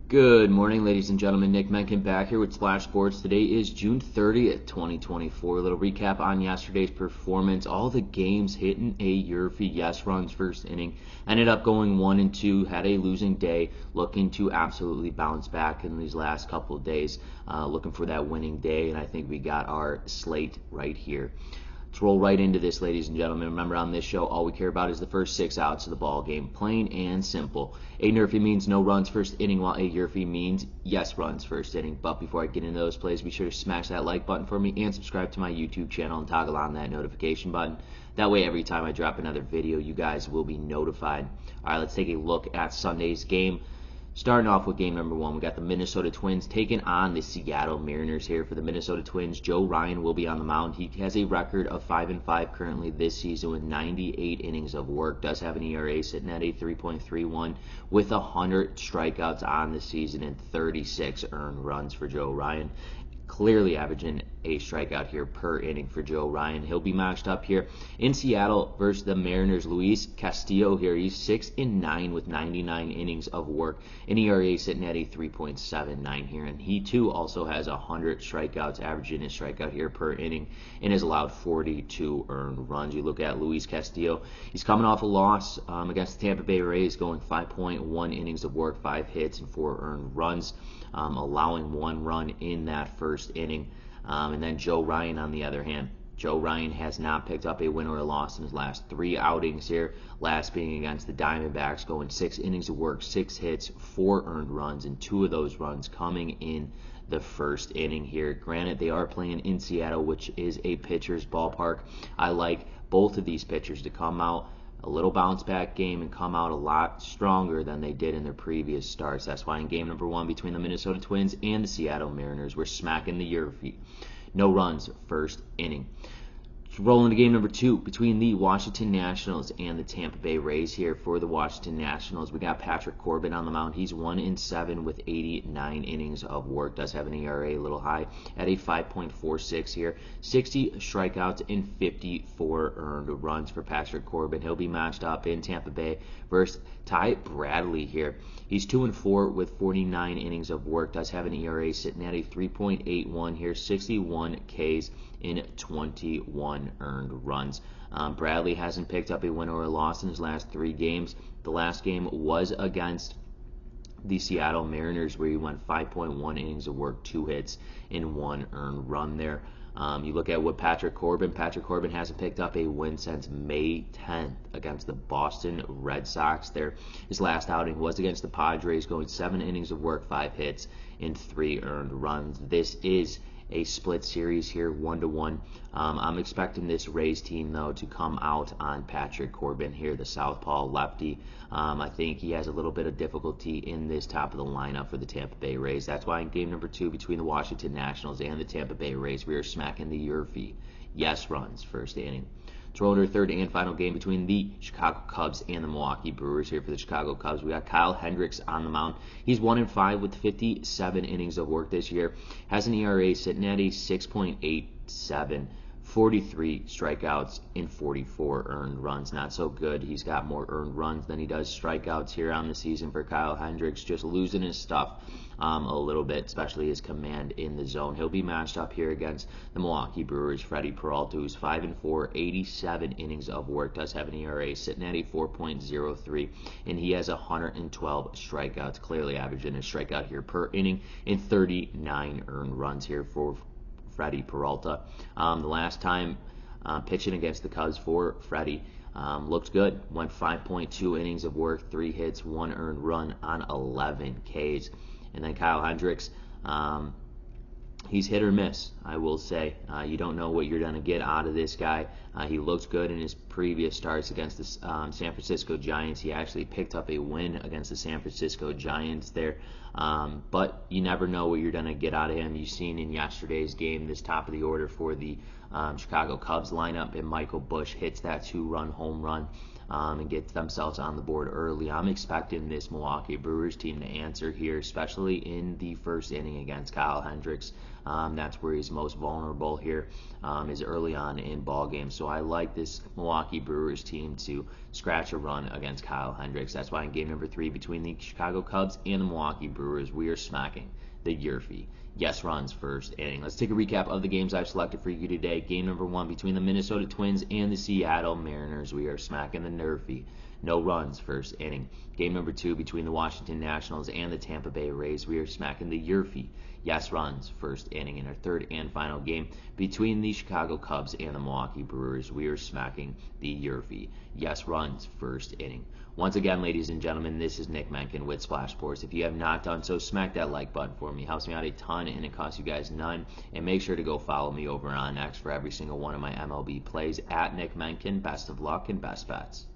Good morning, ladies and gentlemen. Nick Menken back here with Splash Sports. Today is June 30th, 2024. A little recap on yesterday's performance. All the games hitting a YRFI yes runs first inning. Ended up going 1-2, had a losing day. Looking to absolutely bounce back in these last couple of days. Looking for that winning day, and I think we got our slate right here. Let's roll right into this, ladies and gentlemen. Remember, on this show, all we care about is the first 6 outs of the ball game. Plain and simple. A NRFI means no runs first inning, while a YRFI means yes runs first inning. But before I get into those plays, be sure to smash that like button for me and subscribe to my YouTube channel and toggle on that notification button. That way, every time I drop another video, you guys will be notified. All right, let's take a look at Sunday's game. Starting off with game number 1, we got the Minnesota Twins taking on the Seattle Mariners here. For the Minnesota Twins, Joe Ryan will be on the mound. He has a record of 5-5 currently this season with 98 innings of work. Does have an ERA sitting at a 3.31 with 100 strikeouts on the season and 36 earned runs for Joe Ryan. Clearly averaging a strikeout here per inning for Joe Ryan. He'll be matched up here in Seattle versus the Mariners. Luis Castillo here, he's 6-9 with 99 innings of work. An ERA sitting at a 3.79 here, and he too also has 100 strikeouts, averaging his strikeout here per inning, and has allowed 42 earned runs. You look at Luis Castillo, he's coming off a loss against the Tampa Bay Rays, going 5.1 innings of work, 5 hits, and 4 earned runs, allowing 1 run in that first inning. And then Joe Ryan, on the other hand, Joe Ryan has not picked up a win or a loss in his last 3 outings here, last being against the Diamondbacks, going 6 innings of work, 6 hits, 4 earned runs, and 2 of those runs coming in the first inning here. Granted, they are playing in Seattle, which is a pitcher's ballpark. I like both of these pitchers to come out a little bounce back game and come out a lot stronger than they did in their previous starts. That's why in game number 1 between the Minnesota Twins and the Seattle Mariners, we're smacking the YRFI. No runs first inning. Rolling to game number 2 between the Washington Nationals and the Tampa Bay Rays here. For the Washington Nationals, we got Patrick Corbin on the mound. He's 1-7 with 89 innings of work. Does have an ERA a little high at a 5.46 here. 60 strikeouts and 54 earned runs for Patrick Corbin. He'll be matched up in Tampa Bay versus Ty Bradley here. He's 2-4 with 49 innings of work. Does have an ERA sitting at a 3.81 here. 61 Ks in 21 earned runs. Bradley hasn't picked up a win or a loss in his last 3 games. The last game was against the Seattle Mariners, where he went 5.1 innings of work, 2 hits, and 1 earned run there. You look at what Patrick Corbin hasn't picked up a win since May 10th against the Boston Red Sox there. His last outing was against the Padres, going 7 innings of work, 5 hits, and 3 earned runs. This is a split series here, 1-1. I'm expecting this Rays team, though, to come out on Patrick Corbin here, the southpaw lefty. I think he has a little bit of difficulty in this top of the lineup for the Tampa Bay Rays. That's why in game number 2 between the Washington Nationals and the Tampa Bay Rays, we are smacking the YRFI yes runs first inning. Throwing our third and final game between the Chicago Cubs and the Milwaukee Brewers here. For the Chicago Cubs, we got Kyle Hendricks on the mound. He's 1-5 with 57 innings of work this year. Has an ERA sitting at a 6.87. 43 strikeouts and 44 earned runs. Not so good. He's got more earned runs than he does strikeouts here on the season for Kyle Hendricks. Just losing his stuff a little bit, especially his command in the zone. He'll be matched up here against the Milwaukee Brewers' Freddie Peralta, who's 5-4, 87 innings of work. Does have an ERA sitting at a 4.03, and he has 112 strikeouts, clearly averaging a strikeout here per inning, and 39 earned runs here for Freddie Peralta. The last time pitching against the Cubs for Freddie looked good. Went 5.2 innings of work, 3 hits, 1 earned run on 11 Ks. And then Kyle Hendricks, he's hit or miss, I will say. You don't know what you're going to get out of this guy. He looked good in his previous starts against the San Francisco Giants. He actually picked up a win against the San Francisco Giants there. But you never know what you're going to get out of him. You've seen in yesterday's game, this top of the order for the Chicago Cubs lineup, and Michael Busch hits that 2-run home run and get themselves on the board early. I'm expecting this Milwaukee Brewers team to answer here, especially in the first inning against Kyle Hendricks. That's where he's most vulnerable here, is early on in ball games. So I like this Milwaukee Brewers team to scratch a run against Kyle Hendricks. That's why in game number 3 between the Chicago Cubs and the Milwaukee Brewers, we are smacking the YRFI yes runs first inning. Let's take a recap of the games I've selected for you today. Game number 1 between the Minnesota Twins and the Seattle Mariners, we are smacking the NRFI no runs first inning. Game number 2 between the Washington Nationals and the Tampa Bay Rays, we are smacking the YRFI yes runs first inning. In our third and final game between the Chicago Cubs and the Milwaukee Brewers, we are smacking the YRFI yes runs first inning. Once again, ladies and gentlemen, this is Nick Menken with Splash Sports. If you have not done so, smack that like button for me. It helps me out a ton and it costs you guys none. And make sure to go follow me over on X for every single one of my MLB plays at Nick Menken. Best of luck and best bets.